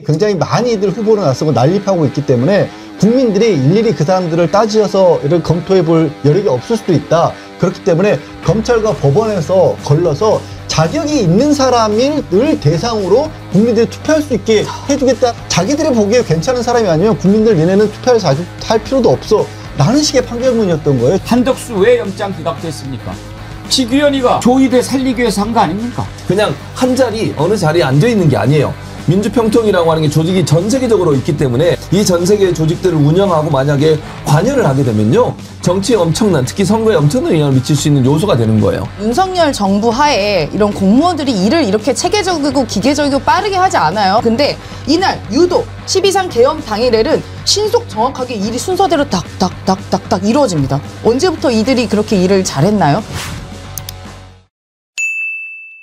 굉장히 많이들 후보로 나서고 난립하고 있기 때문에 국민들이 일일이 그 사람들을 따지어서 이렇게 검토해 볼 여력이 없을 수도 있다. 그렇기 때문에 검찰과 법원에서 걸러서 자격이 있는 사람을 대상으로 국민들이 투표할 수 있게 해주겠다. 자기들이 보기에 괜찮은 사람이 아니면 국민들 얘네는 투표할 필요도 없어. 라는 식의 판결문이었던 거예요. 한덕수 왜 영장 기각됐습니까? 지규현이가 조이대 살리기 위해서 한 거 아닙니까? 그냥 한 자리 어느 자리에 앉아 있는 게 아니에요. 민주평통이라고 하는 게 조직이 전 세계적으로 있기 때문에 이 전 세계의 조직들을 운영하고 만약에 관여를 하게 되면요. 정치에 엄청난, 특히 선거에 엄청난 영향을 미칠 수 있는 요소가 되는 거예요. 윤석열 정부 하에 이런 공무원들이 일을 이렇게 체계적이고 기계적이고 빠르게 하지 않아요. 근데 이날 유독 12.3 계엄 당일에는 신속 정확하게 일이 순서대로 딱딱딱딱딱 이루어집니다. 언제부터 이들이 그렇게 일을 잘했나요?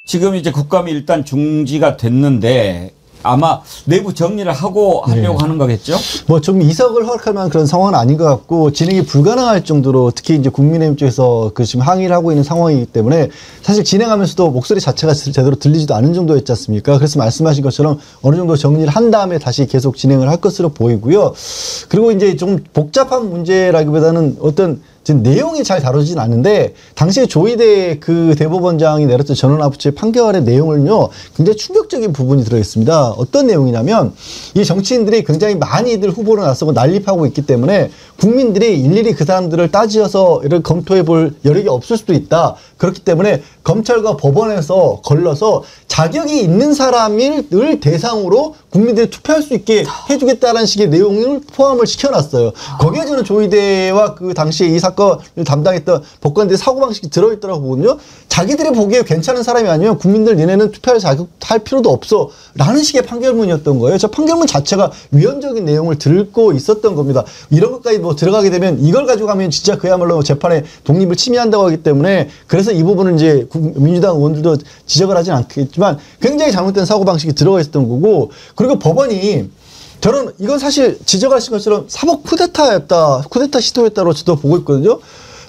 지금 이제 국감이 일단 중지가 됐는데 아마 내부 정리를 하고 하려고 하는 거겠죠? 뭐 좀 이석을 허락할 만한 그런 상황은 아닌 것 같고 진행이 불가능할 정도로 특히 이제 국민의힘 쪽에서 그 지금 항의를 하고 있는 상황이기 때문에 사실 진행하면서도 목소리 자체가 제대로 들리지도 않은 정도였지 않습니까? 그래서 말씀하신 것처럼 어느 정도 정리를 한 다음에 다시 계속 진행을 할 것으로 보이고요. 그리고 이제 좀 복잡한 문제라기보다는 어떤 지금 내용이 잘 다루진 않는데 당시에 조이대 그 대법원장이 내렸던 전원합부처의 판결의 내용을요 굉장히 충격적인 부분이 들어있습니다. 어떤 내용이냐면 이 정치인들이 굉장히 많이들 후보로 나서고 난립하고 있기 때문에 국민들이 일일이 그 사람들을 따지어서 이렇게 검토해 볼 여력이 없을 수도 있다. 그렇기 때문에 검찰과 법원에서 걸러서 자격이 있는 사람을 대상으로 국민들이 투표할 수 있게 해주겠다는 식의 내용을 포함을 시켜놨어요. 거기에 저는 조이대와 그 당시에 이 사건을 담당했던 법관들의 사고방식이 들어있더라고 보거든요. 자기들이 보기에 괜찮은 사람이 아니면 국민들 얘네는 투표할 필요도 없어. 라는 식의 판결문이었던 거예요. 저 판결문 자체가 위헌적인 내용을 들고 있었던 겁니다. 이런 것까지 뭐 들어가게 되면 이걸 가지고 가면 진짜 그야말로 재판의 독립을 침해한다고 하기 때문에 그래서 이 부분은 이제 민주당 의원들도 지적을 하진 않겠지만 굉장히 잘못된 사고방식이 들어가 있었던 거고 그리고 법원이 저는 이건 사실 지적하신 것처럼 사법 쿠데타 시도였다고 저도 보고 있거든요.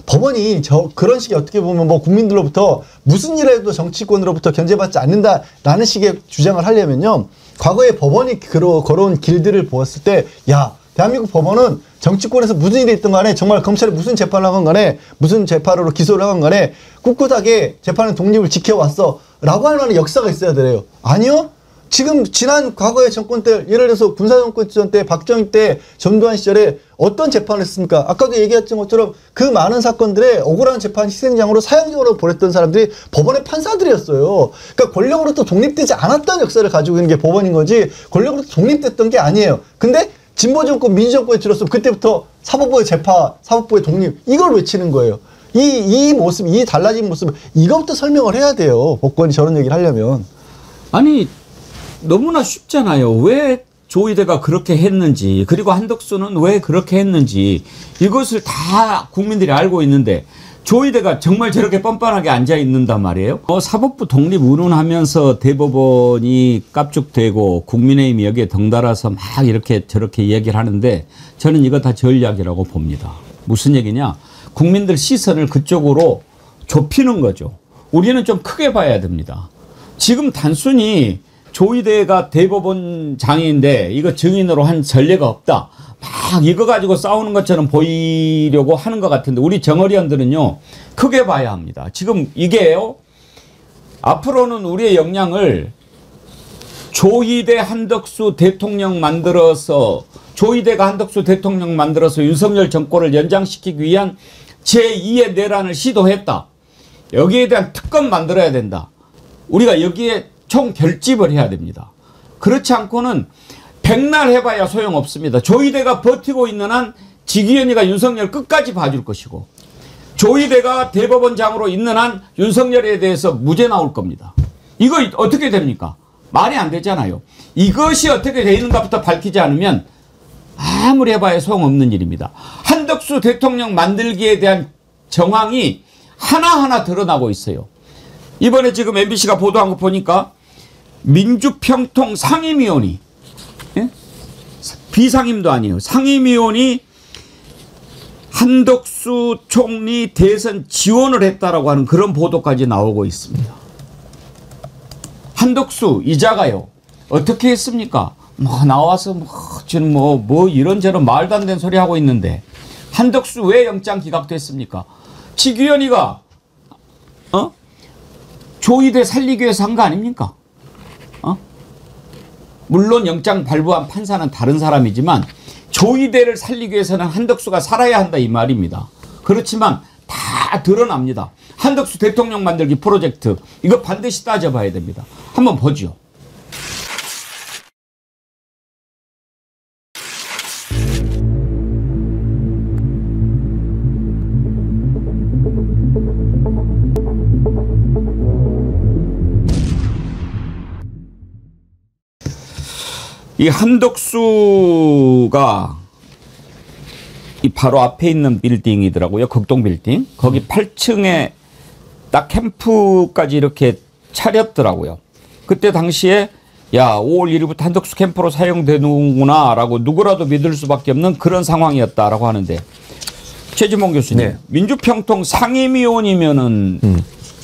법원이 그런 식의 어떻게 보면 뭐 국민들로부터 무슨 일을 해도 정치권으로부터 견제받지 않는다라는 식의 주장을 하려면요. 과거에 법원이 걸어온 길들을 보았을 때 야, 대한민국 법원은 정치권에서 무슨 일이 있든 간에 정말 검찰이 무슨 재판을 하건 간에 무슨 재판으로 기소를 하건 간에 꿋꿋하게 재판의 독립을 지켜왔어 라고 할 만한 역사가 있어야 돼요. 아니요? 지금 지난 과거의 정권 때 예를 들어서 군사정권 시절 때 박정희 때 전두환 시절에 어떤 재판을 했습니까? 아까도 얘기했던 것처럼 그 많은 사건들의 억울한 재판 희생장으로 사형적으로 보냈던 사람들이 법원의 판사들이었어요. 그러니까 권력으로부터 독립되지 않았던 역사를 가지고 있는 게 법원인 거지 권력으로부터 독립됐던 게 아니에요. 근데 진보정권 민주정권에 들었으면 그때부터 사법부의 재파, 사법부의 독립 이걸 외치는 거예요. 이 모습, 이 달라진 모습 이것부터 설명을 해야 돼요. 법관이 저런 얘기를 하려면. 아니 너무나 쉽잖아요. 왜 조이대가 그렇게 했는지 그리고 한덕수는 왜 그렇게 했는지 이것을 다 국민들이 알고 있는데 조이대가 정말 저렇게 뻔뻔하게 앉아 있는단 말이에요. 사법부 독립 운운하면서 대법원이 깝죽대고 국민의힘이 여기에 덩달아서 막 이렇게 저렇게 얘기를 하는데 저는 이거 다 전략이라고 봅니다. 무슨 얘기냐? 국민들 시선을 그쪽으로 좁히는 거죠. 우리는 좀 크게 봐야 됩니다. 지금 단순히 조이대가 대법원장인데 이거 증인으로 한 전례가 없다. 막 이거 가지고 싸우는 것처럼 보이려고 하는 것 같은데 우리 정의원들은요 크게 봐야 합니다. 지금 이게요 앞으로는 우리의 역량을 조이대 한덕수 대통령 만들어서 조이대가 한덕수 대통령 만들어서 윤석열 정권을 연장시키기 위한 제2의 내란을 시도했다. 여기에 대한 특검 만들어야 된다. 우리가 여기에 총 결집을 해야 됩니다. 그렇지 않고는 백날 해봐야 소용없습니다. 조이대가 버티고 있는 한 지기현이가 윤석열 끝까지 봐줄 것이고 조이대가 대법원장으로 있는 한 윤석열에 대해서 무죄 나올 겁니다. 이거 어떻게 됩니까? 말이 안 되잖아요. 이것이 어떻게 되는가부터 밝히지 않으면 아무리 해봐야 소용없는 일입니다. 한덕수 대통령 만들기에 대한 정황이 하나하나 드러나고 있어요. 이번에 지금 MBC가 보도한 거 보니까 민주평통 상임위원이 비상임도 아니에요. 상임위원이 한덕수 총리 대선 지원을 했다라고 하는 그런 보도까지 나오고 있습니다. 한덕수 이자가요. 어떻게 했습니까? 뭐 나와서 지금 뭐 이런저런 말도 안 되는 소리 하고 있는데 한덕수 왜 영장 기각됐습니까? 지규현이가 조이대 살리기 위해서 한 거 아닙니까? 물론 영장 발부한 판사는 다른 사람이지만 조이대를 살리기 위해서는 한덕수가 살아야 한다 이 말입니다. 그렇지만 다 드러납니다. 한덕수 대통령 만들기 프로젝트 이거 반드시 따져봐야 됩니다. 한번 보죠. 이 한덕수가 이 바로 앞에 있는 빌딩이더라고요. 극동 빌딩. 거기 8층에 딱 캠프까지 이렇게 차렸더라고요. 그때 당시에 야 5월 1일부터 한덕수 캠프로 사용되는구나 라고 누구라도 믿을 수밖에 없는 그런 상황이었다라고 하는데 최진봉 교수님 네. 민주평통 상임위원이면은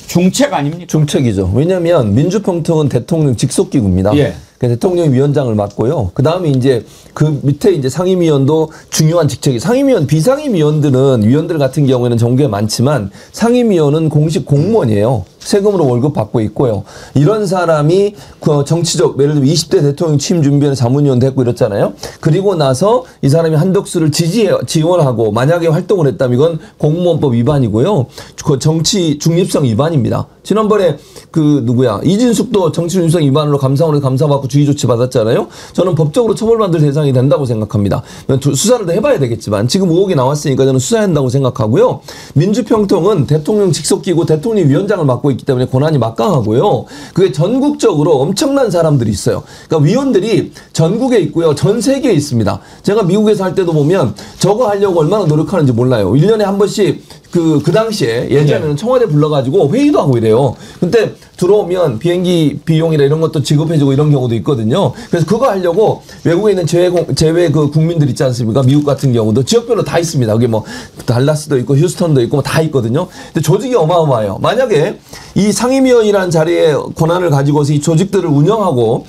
중책 아닙니까? 중책이죠. 왜냐하면 민주평통은 대통령 직속기구입니다. 예. 대통령이 위원장을 맡고요. 그 다음에 이제 그 밑에 이제 상임위원도 중요한 직책이 상임위원, 비상임위원들은 위원들 같은 경우에는 정부에 많지만 상임위원은 공식 공무원이에요. 세금으로 월급 받고 있고요. 이런 사람이 그 정치적 예를 들면 20대 대통령 취임 준비하는 자문위원도 했고 이랬잖아요. 그리고 나서 이 사람이 한덕수를 지원하고 만약에 활동을 했다면 이건 공무원법 위반이고요. 그 정치 중립성 위반입니다. 지난번에 그 누구야 이진숙도 정치 중립성 위반으로 감사원에서 감사받고 주의 조치 받았잖아요. 저는 법적으로 처벌받을 대상이 된다고 생각합니다. 수사를 더 해봐야 되겠지만 지금 의혹이 나왔으니까 저는 수사해야 한다고 생각하고요. 민주평통은 대통령 직속기구 대통령 위원장을 맡고 있기 때문에 권한이 막강하고요. 그게 전국적으로 엄청난 사람들이 있어요. 그러니까 위원들이 전국에 있고요. 전 세계에 있습니다. 제가 미국에서 할 때도 보면 저거 하려고 얼마나 노력하는지 몰라요. 1년에 한 번씩 그 당시에 예전에는 청와대 불러가지고 회의도 하고 이래요. 근데 들어오면 비행기 비용이나 이런 것도 지급해주고 이런 경우도 있거든요. 그래서 그거 하려고 외국에 있는 제외 그 국민들 있지 않습니까? 미국 같은 경우도 지역별로 다 있습니다. 여기 뭐 달라스도 있고 휴스턴도 있고 뭐 다 있거든요. 근데 조직이 어마어마해요. 만약에 이 상임위원이라는 자리에 권한을 가지고서 이 조직들을 운영하고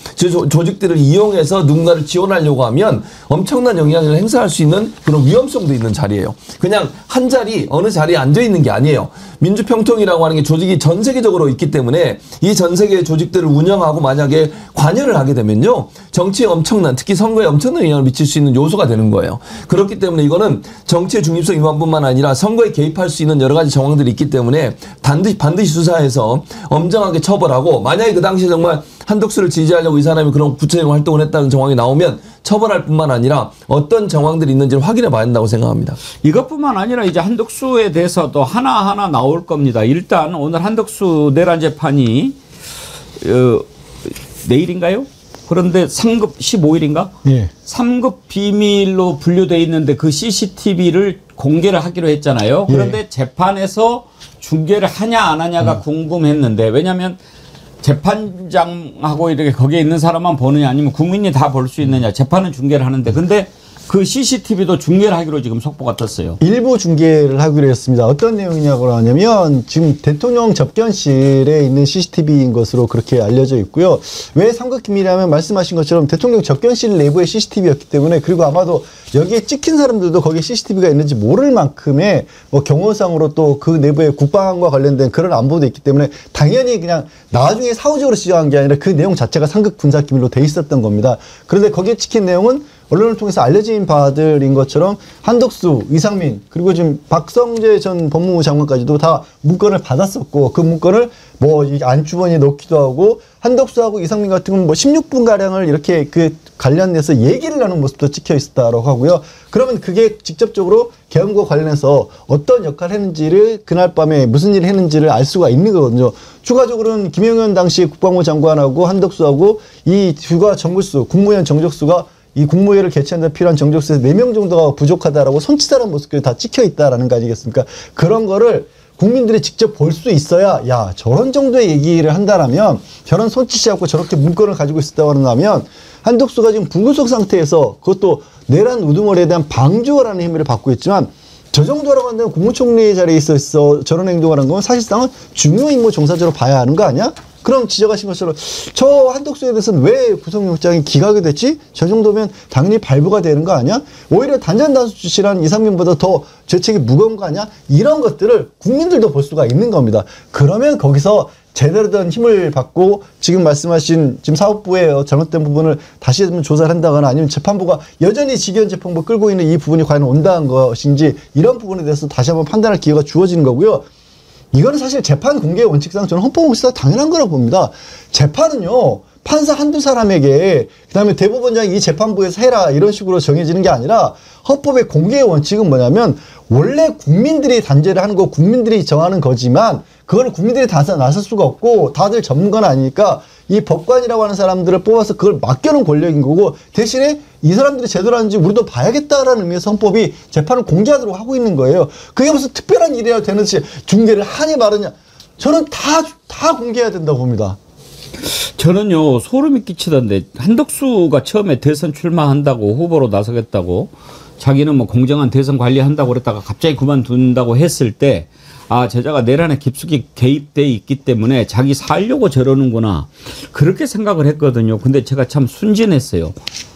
조직들을 이용해서 누군가를 지원하려고 하면 엄청난 영향력을 행사할 수 있는 그런 위험성도 있는 자리예요. 그냥 한 자리 어느 자리에 앉아 있는 게 아니에요. 민주평통이라고 하는 게 조직이 전 세계적으로 있기 때문에 이 전 세계의 조직들을 운영하고 만약에 관여를 하게 되면요. 정치에 엄청난 특히 선거에 엄청난 영향을 미칠 수 있는 요소가 되는 거예요. 그렇기 때문에 이거는 정치의 중립성 위반뿐만 아니라 선거에 개입할 수 있는 여러 가지 정황들이 있기 때문에 반드시 수사해서 엄정하게 처벌하고 만약에 그 당시에 정말 한덕수를 지지하려고 이 사람이 그런 구체적인 활동을 했다는 정황이 나오면 처벌할 뿐만 아니라 어떤 정황들이 있는지를 확인해 봐야 한다고 생각합니다. 이것뿐만 아니라 이제 한덕수에 대해서도 하나하나 나올 겁니다. 일단 오늘 한덕수 내란 재판이 내일인가요? 그런데 3급 15일인가? 예. 3급 비밀로 분류되어 있는데 그 CCTV를 공개를 하기로 했잖아요. 그런데 재판에서 중계를 하냐 안 하냐가 궁금했는데 왜냐하면 재판장하고 이렇게 거기에 있는 사람만 보느냐 아니면 국민이 다 볼 수 있느냐 재판은 중계를 하는데 근데 그 CCTV도 중계를 하기로 지금 속보가 떴어요. 일부 중계를 하기로 했습니다. 어떤 내용이냐고 하냐면 지금 대통령 접견실에 있는 CCTV인 것으로 그렇게 알려져 있고요. 왜 3급 기밀이냐면 말씀하신 것처럼 대통령 접견실 내부의 CCTV였기 때문에 그리고 아마도 여기에 찍힌 사람들도 거기에 CCTV가 있는지 모를 만큼의 뭐 경호상으로 또 그 내부에 국방과 관련된 그런 안보도 있기 때문에 당연히 그냥 나중에 사후적으로 지정한 게 아니라 그 내용 자체가 3급 군사기밀로 돼 있었던 겁니다. 그런데 거기에 찍힌 내용은 언론을 통해서 알려진 바들인 것처럼 한덕수, 이상민 그리고 지금 박성재 전 법무부 장관까지도 다 문건을 받았었고 그 문건을 뭐 이 안주머니에 넣기도 하고 한덕수하고 이상민 같은 건 뭐 16분 가량을 이렇게 그 관련해서 얘기를 나눈 모습도 찍혀 있었다라고 하고요. 그러면 그게 직접적으로 계엄과 관련해서 어떤 역할을 했는지를 그날 밤에 무슨 일을 했는지를 알 수가 있는 거거든요. 추가적으로는 김영현 당시 국방부 장관하고 한덕수하고 이 주가 정글수, 국무위원 정적수가 이 국무회의를 개최하는 데 필요한 정적수에서 4명 정도가 부족하다라고 손치사라는 모습들이 다 찍혀 있다라는 거 아니겠습니까? 그런 거를 국민들이 직접 볼 수 있어야 야 저런 정도의 얘기를 한다라면 저런 손짓이하고 저렇게 문건을 가지고 있었다고 한다면 한덕수가 지금 불구속 상태에서 그것도 내란 우두머리에 대한 방조라는 혐의를 받고 있지만 저 정도라고 한다면 국무총리 자리에 있어서 저런 행동을 한 건 사실상은 중요 임무 종사자로 봐야 하는 거 아니야? 그럼 지적하신 것처럼 저 한덕수에 대해서는 왜 구속영장이 기각이 됐지? 저 정도면 당연히 발부가 되는 거 아니야? 오히려 단전단수치라는 이상민보다 더 죄책이 무거운 거 아니야? 이런 것들을 국민들도 볼 수가 있는 겁니다. 그러면 거기서 제대로 된 힘을 받고 지금 말씀하신 지금 사법부의 잘못된 부분을 다시 한번 조사를 한다거나 아니면 재판부가 여전히 직위원 재판부 끌고 있는 이 부분이 과연 온당한 것인지 이런 부분에 대해서 다시 한번 판단할 기회가 주어지는 거고요. 이거는 사실 재판 공개 원칙상 저는 헌법공시가 당연한 거라고 봅니다. 재판은요. 판사 한두 사람에게 그다음에 대법원장이 이 재판부에서 해라 이런 식으로 정해지는 게 아니라 헌법의 공개의 원칙은 뭐냐면 원래 국민들이 단죄를 하는 거 국민들이 정하는 거지만 그걸 국민들이 다 나설 수가 없고 다들 전문가는 아니니까 이 법관이라고 하는 사람들을 뽑아서 그걸 맡겨놓은 권력인 거고 대신에 이 사람들이 제대로 하는지 우리도 봐야겠다라는 의미에서 헌법이 재판을 공개하도록 하고 있는 거예요. 그게 무슨 특별한 일이라도 되는지 중계를 하니 마느냐 저는 다 공개해야 된다고 봅니다. 저는요 소름이 끼치던데 한덕수가 처음에 대선 출마한다고 후보로 나서겠다고 자기는 뭐 공정한 대선 관리한다고 그랬다가 갑자기 그만둔다고 했을 때 아 제자가 내란에 깊숙이 개입돼 있기 때문에 자기 살려고 저러는구나 그렇게 생각을 했거든요. 근데 제가 참 순진했어요.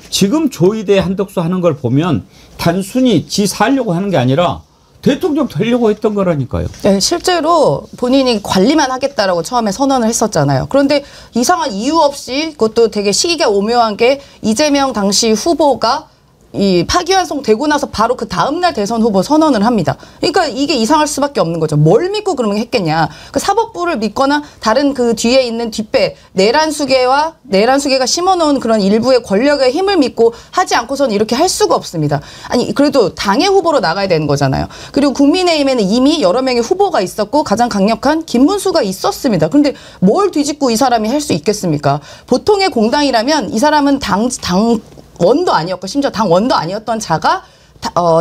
지금 조이대 한덕수 하는 걸 보면 단순히 지 살려고 하는 게 아니라 대통령 되려고 했던 거라니까요. 네, 실제로 본인이 관리만 하겠다라고 처음에 선언을 했었잖아요. 그런데 이상한 이유 없이 그것도 되게 시기가 오묘한 게 이재명 당시 후보가 이 파기환송 되고 나서 바로 그 다음날 대선 후보 선언을 합니다. 그러니까 이게 이상할 수밖에 없는 거죠. 뭘 믿고 그러면 했겠냐. 그 사법부를 믿거나 다른 그 뒤에 있는 뒷배 내란수계가 심어놓은 그런 일부의 권력의 힘을 믿고 하지 않고서는 이렇게 할 수가 없습니다. 아니 그래도 당의 후보로 나가야 되는 거잖아요. 그리고 국민의힘에는 이미 여러 명의 후보가 있었고 가장 강력한 김문수가 있었습니다. 그런데 뭘 뒤집고 이 사람이 할 수 있겠습니까? 보통의 공당이라면 이 사람은 당원도 아니었고 심지어 당원도 아니었던 자가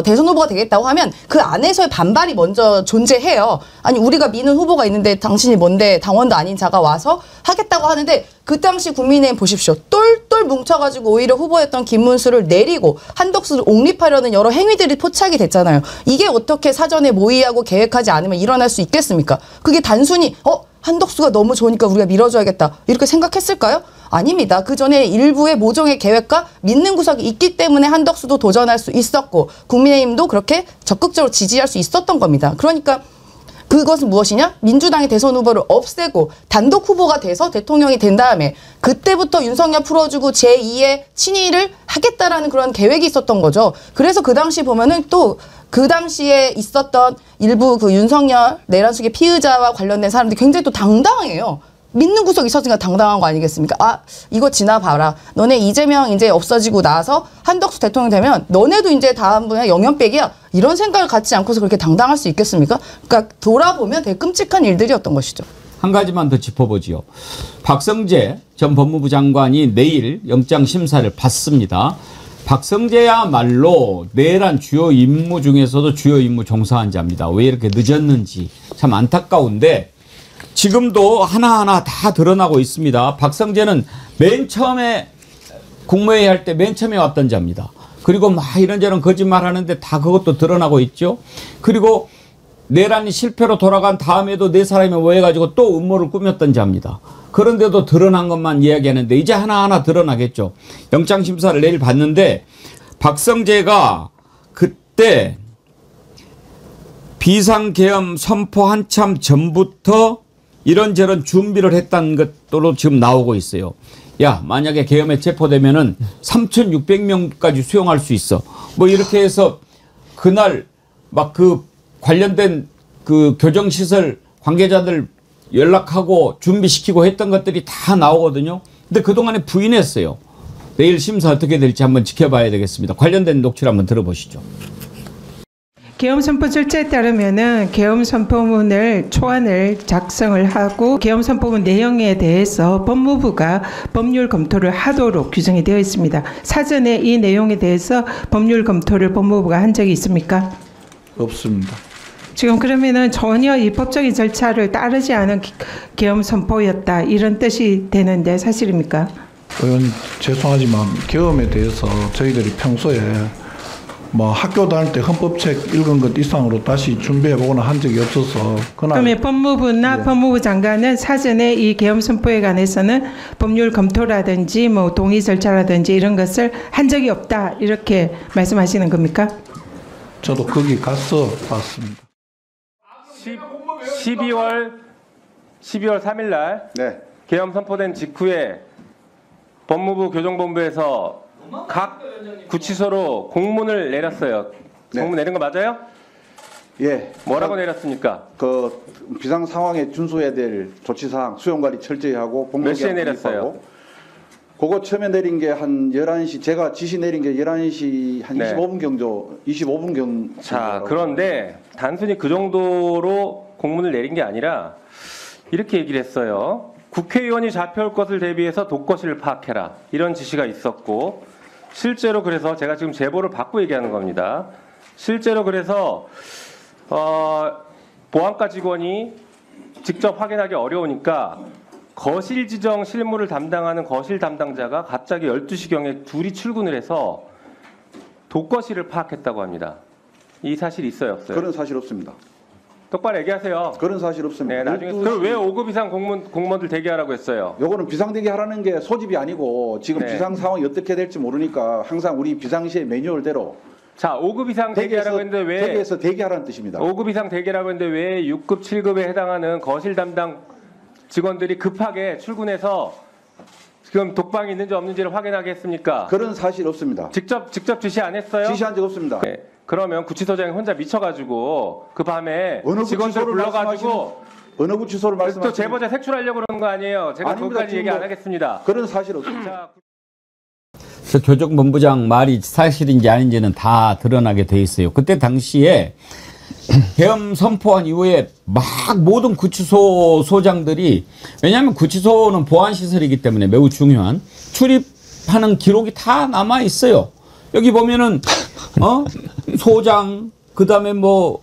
대선 후보가 되겠다고 하면 그 안에서의 반발이 먼저 존재해요. 아니 우리가 미는 후보가 있는데 당신이 뭔데 당원도 아닌 자가 와서 하겠다고 하는데 그 당시 국민의힘 보십시오. 똘똘 뭉쳐가지고 오히려 후보였던 김문수를 내리고 한덕수를 옹립하려는 여러 행위들이 포착이 됐잖아요. 이게 어떻게 사전에 모의하고 계획하지 않으면 일어날 수 있겠습니까? 그게 단순히 한덕수가 너무 좋으니까 우리가 밀어줘야겠다 이렇게 생각했을까요? 아닙니다. 그 전에 일부의 모종의 계획과 믿는 구석이 있기 때문에 한덕수도 도전할 수 있었고 국민의힘도 그렇게 적극적으로 지지할 수 있었던 겁니다. 그러니까 그것은 무엇이냐? 민주당의 대선 후보를 없애고 단독 후보가 돼서 대통령이 된 다음에 그때부터 윤석열 풀어주고 제2의 친위를 하겠다라는 그런 계획이 있었던 거죠. 그래서 그 당시 보면은 또 그 당시에 있었던 일부 그 윤석열 내란수계 피의자와 관련된 사람들이 굉장히 또 당당해요. 믿는 구석이 있었으니까 당당한 거 아니겠습니까? 아, 이거 지나봐라. 너네 이재명 이제 없어지고 나서 한덕수 대통령 되면 너네도 이제 다음번에 영연백이야. 이런 생각을 갖지 않고서 그렇게 당당할 수 있겠습니까? 그러니까 돌아보면 되게 끔찍한 일들이었던 것이죠. 한 가지만 더 짚어보지요. 박성재 전 법무부 장관이 내일 영장 심사를 받습니다. 박성재야말로 내란 주요 임무 중에서도 주요 임무 종사한 자입니다. 왜 이렇게 늦었는지 참 안타까운데 지금도 하나하나 다 드러나고 있습니다. 박성재는 맨 처음에 국무회의 할 때 맨 처음에 왔던 자입니다. 그리고 막 이런저런 거짓말 하는데 다 그것도 드러나고 있죠. 그리고 내란이 실패로 돌아간 다음에도 네 사람이 모여가지고 또 음모를 꾸몄던 자입니다. 그런데도 드러난 것만 이야기하는데 이제 하나하나 드러나겠죠. 영장심사를 내일 받는데 박성재가 그때 비상계엄 선포 한참 전부터 이런저런 준비를 했다는 것으로 지금 나오고 있어요. 야, 만약에 계엄에 체포되면은 3,600명까지 수용할 수 있어. 뭐 이렇게 해서 그날 막 그 관련된 그 교정시설 관계자들 연락하고 준비시키고 했던 것들이 다 나오거든요. 근데 그동안에 부인했어요. 내일 심사 어떻게 될지 한번 지켜봐야 되겠습니다. 관련된 녹취를 한번 들어보시죠. 계엄 선포 절차에 따르면은 계엄 선포문을 초안을 작성을 하고 계엄 선포문 내용에 대해서 법무부가 법률 검토를 하도록 규정이 되어 있습니다. 사전에 이 내용에 대해서 법률 검토를 법무부가 한 적이 있습니까? 없습니다. 지금 그러면은 전혀 이 법적인 절차를 따르지 않은 계엄 선포였다 이런 뜻이 되는데 사실입니까? 의원 죄송하지만 계엄에 대해서 저희들이 평소에 뭐 학교 다닐 때 헌법책 읽은 것 이상으로 다시 준비해보거나 한 적이 없어서 그러면 법무부나 네. 법무부 장관은 사전에 이 계엄 선포에 관해서는 법률 검토라든지 뭐 동의 절차라든지 이런 것을 한 적이 없다 이렇게 말씀하시는 겁니까? 저도 거기 가서 봤습니다. 12월 3일 날 네. 계엄 선포된 직후에 법무부 교정본부에서 각 구치소로 공문을 내렸어요. 네. 공문 내린 거 맞아요? 예. 뭐라고 내렸습니까? 그 비상 상황에 준수해야 될 조치 사항 수용 관리 철저히 하고 몇 시에 복무기한 내렸어요? 투입하고. 그거 처음에 내린 게 한 11시 제가 지시 내린 게 11시 한 네. 25분 자, 그런데 단순히 그 정도로 공문을 내린 게 아니라 이렇게 얘기를 했어요. 국회의원이 잡혀올 것을 대비해서 독거실을 파악해라. 이런 지시가 있었고 실제로 그래서 제가 지금 제보를 받고 얘기하는 겁니다. 실제로 그래서 보안과 직원이 직접 확인하기 어려우니까 거실 지정 실무를 담당하는 거실 담당자가 갑자기 12시경에 둘이 출근을 해서 독거실을 파악했다고 합니다. 이 사실 있어요, 없어요? 그런 사실 없습니다. 똑바로 얘기하세요. 그런 사실 없습니다. 네, 나중에 그럼 왜 5급 이상 공무원들 대기하라고 했어요? 요거는 비상대기 하라는 게 소집이 아니고 지금 네. 비상 상황이 어떻게 될지 모르니까 항상 우리 비상시의 매뉴얼대로 자, 5급 이상 대기하라고 했는데 왜 대기에서 대기하라는 뜻입니다. 5급 이상 대기라고 했는데 왜 6급, 7급에 해당하는 거실 담당 직원들이 급하게 출근해서 지금 독방이 있는지 없는지를 확인하게 했습니까? 그런 사실 없습니다. 직접 지시 안 했어요? 지시한 적 없습니다. 네. 그러면 구치소장이 혼자 미쳐가지고 그 밤에 어느 직원들 구치소를 불러가지고 어느 구치소를 또 말씀하시는 제보자 색출하려고 그러는 거 아니에요? 제가 아닙니다. 그것까지 얘기 지금 안 하겠습니다. 그런 사실 없습니다. 자, 그 교정본부장 말이 사실인지 아닌지는 다 드러나게 돼 있어요. 그때 당시에 계엄 선포한 이후에 막 모든 구치소 소장들이, 왜냐하면 구치소는 보안시설이기 때문에 매우 중요한, 출입하는 기록이 다 남아 있어요. 여기 보면은 소장, 그다음에 뭐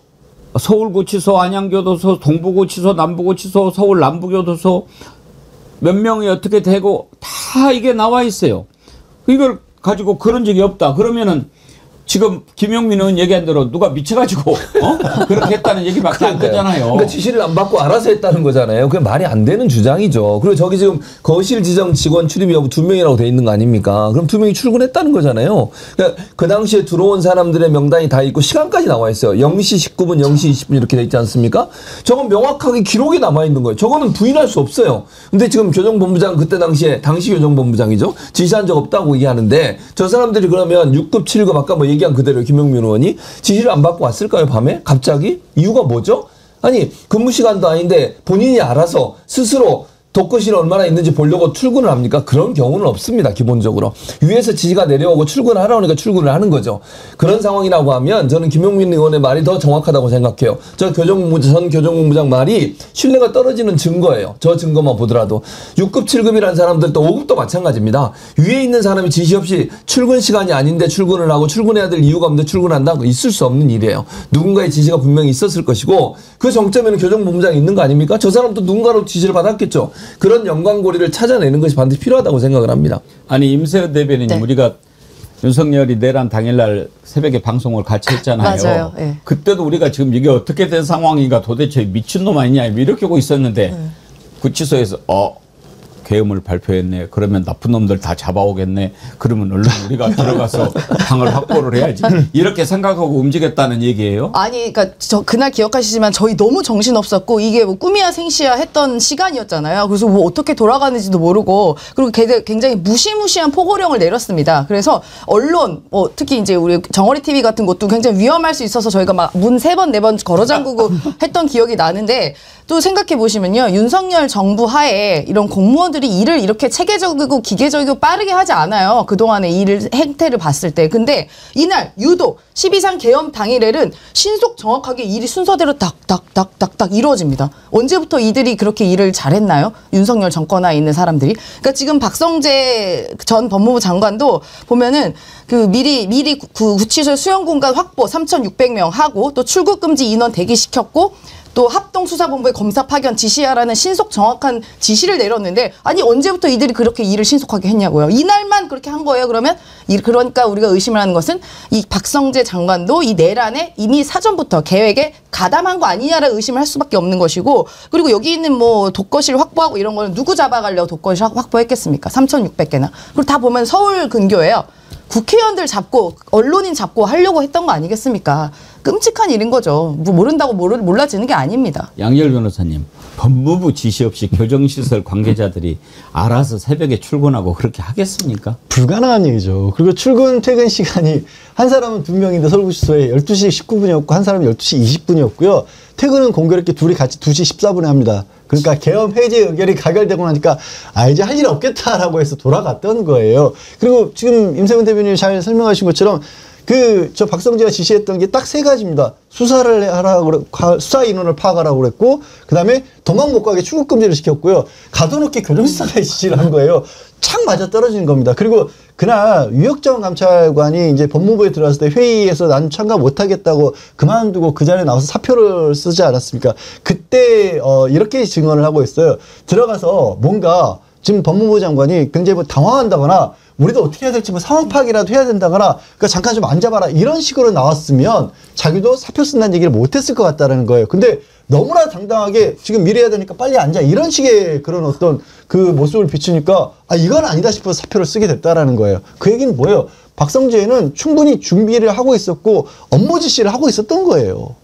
서울구치소, 안양교도소, 동부구치소, 남부구치소, 서울 남부교도소 몇 명이 어떻게 되고 다 이게 나와 있어요. 이걸 가지고 그런 적이 없다. 그러면은 지금 김용민 의원 얘기한 대로 누가 미쳐가지고 그렇게 했다는 얘기밖에 안 되잖아요. 그러니까 지시를 안 받고 알아서 했다는 거잖아요. 그게 말이 안 되는 주장이죠. 그리고 저기 지금 거실 지정 직원 출입 여부 2명이라고 돼 있는 거 아닙니까? 그럼 2명이 출근했다는 거잖아요. 그러니까 그 당시에 들어온 사람들의 명단이 다 있고 시간까지 나와 있어요. 0시 19분, 0시 20분 이렇게 돼 있지 않습니까? 저건 명확하게 기록이 남아 있는 거예요. 저거는 부인할 수 없어요. 근데 지금 교정본부장 그때 당시에 당시 교정본부장이죠. 지시한 적 없다고 얘기하는데 저 사람들이 그러면 6급, 7급 아까 뭐 얘기한 그대로 김용민 의원이 지시를 안 받고 왔을까요, 밤에? 갑자기? 이유가 뭐죠? 아니, 근무 시간도 아닌데 본인이 알아서 스스로 독거실이 얼마나 있는지 보려고 출근을 합니까? 그런 경우는 없습니다, 기본적으로. 위에서 지시가 내려오고 출근하라니까 출근을 하는 거죠. 그런 상황이라고 하면 저는 김용민 의원의 말이 더 정확하다고 생각해요. 전 교정본부장 말이 신뢰가 떨어지는 증거예요. 저 증거만 보더라도. 6급, 7급이라는 사람들도 5급도 마찬가지입니다. 위에 있는 사람이 지시 없이 출근 시간이 아닌데 출근을 하고 출근해야 될 이유가 없는데 출근한다? 있을 수 없는 일이에요. 누군가의 지시가 분명히 있었을 것이고 그 정점에는 교정본부장이 있는 거 아닙니까? 저 사람도 누군가로 지시를 받았겠죠. 그런 연관고리를 찾아내는 것이 반드시 필요하다고 생각을 합니다. 아니 임세호 대변인님, 네. 우리가 윤석열이 내란 당일날 새벽에 방송을 같이 했잖아요. 맞아요. 네. 그때도 우리가 지금 이게 어떻게 된 상황인가, 도대체 미친놈 아니냐 이렇게 하고 있었는데 구치소에서 계엄을 발표했네. 그러면 나쁜 놈들 다 잡아오겠네. 그러면 얼른 우리가 들어가서 방을 확보를 해야지. 이렇게 생각하고 움직였다는 얘기예요? 아니, 그러니까 저 그날 기억하시지만 저희 너무 정신 없었고 이게 뭐 꿈이야 생시야 했던 시간이었잖아요. 그래서 뭐 어떻게 돌아가는지도 모르고 그리고 굉장히 무시무시한 포고령을 내렸습니다. 그래서 언론, 뭐 특히 이제 우리 정어리 TV 같은 것도 굉장히 위험할 수 있어서 저희가 막 문 3번, 4번 걸어 잠그고 했던 기억이 나는데 또 생각해 보시면요, 윤석열 정부 하에 이런 공무원들이 일을 이렇게 체계적이고 기계적이고 빠르게 하지 않아요. 그동안의 일을 행태를 봤을 때. 근데 이날 유독 12.3 계엄 당일에는 신속 정확하게 일이 순서대로 딱딱딱딱딱 이루어집니다. 언제부터 이들이 그렇게 일을 잘했나요? 윤석열 정권하에 있는 사람들이. 그러니까 지금 박성재 전 법무부 장관도 보면은 그 미리 구치소 수용 공간 확보 3,600명 하고 또 출국 금지 인원 대기시켰고 또 합동수사본부의 검사 파견 지시하라는 신속 정확한 지시를 내렸는데 아니 언제부터 이들이 그렇게 일을 신속하게 했냐고요. 이날만 그렇게 한 거예요. 그러니까 우리가 의심을 하는 것은 이 박성재 장관도 이 내란에 이미 사전부터 계획에 가담한 거 아니냐라는 의심을 할 수밖에 없는 것이고 그리고 여기 있는 뭐 독거실 확보하고 이런 거는 누구 잡아가려고 독거실 확보했겠습니까? 3,600개나. 그리고 다 보면 서울 근교예요. 국회의원들 잡고 언론인 잡고 하려고 했던 거 아니겠습니까? 끔찍한 일인 거죠. 뭐 모른다고 몰라지는 게 아닙니다. 양열 변호사님, 법무부 지시 없이 교정시설 관계자들이 알아서 새벽에 출근하고 그렇게 하겠습니까? 불가능한 얘기죠. 그리고 출근 퇴근 시간이 한 사람은 2명인데 서울구치소에 12시 19분이었고 한 사람은 12시 20분이었고요. 퇴근은 공교롭게 둘이 같이 2시 14분에 합니다. 그러니까 계엄 해제 의결이 가결되고 나니까 이제 할 일 없겠다라고 해서 돌아갔던 거예요. 그리고 지금 임세훈 대변인이 잘 설명하신 것처럼 저 박성재가 지시했던 게 딱 3가지입니다. 수사를 하라고 수사 인원을 파악하라고 그랬고, 그 다음에 도망 못 가게 출국 금지를 시켰고요. 가둬놓기 교정수사까지 지시를 한 거예요. 착 맞아 떨어지는 겁니다. 그리고 그날 유혁정 감찰관이 이제 법무부에 들어왔을 때 회의에서 난 참가 못 하겠다고 그만두고 그 자리에 나와서 사표를 쓰지 않았습니까? 그때 이렇게 증언을 하고 있어요. 들어가서 뭔가 지금 법무부 장관이 굉장히 뭐 당황한다거나 우리도 어떻게 해야 될지 뭐 상황 파악이라도 해야 된다거나 그러니까 잠깐 좀 앉아봐라 이런 식으로 나왔으면 자기도 사표 쓴다는 얘기를 못했을 것 같다는 거예요. 근데 너무나 당당하게 지금 일해야 되니까 빨리 앉아 이런 식의 그런 어떤 그 모습을 비추니까 이건 아니다 싶어서 사표를 쓰게 됐다라는 거예요. 그 얘기는 뭐예요? 박성재는 충분히 준비를 하고 있었고 업무 지시를 하고 있었던 거예요.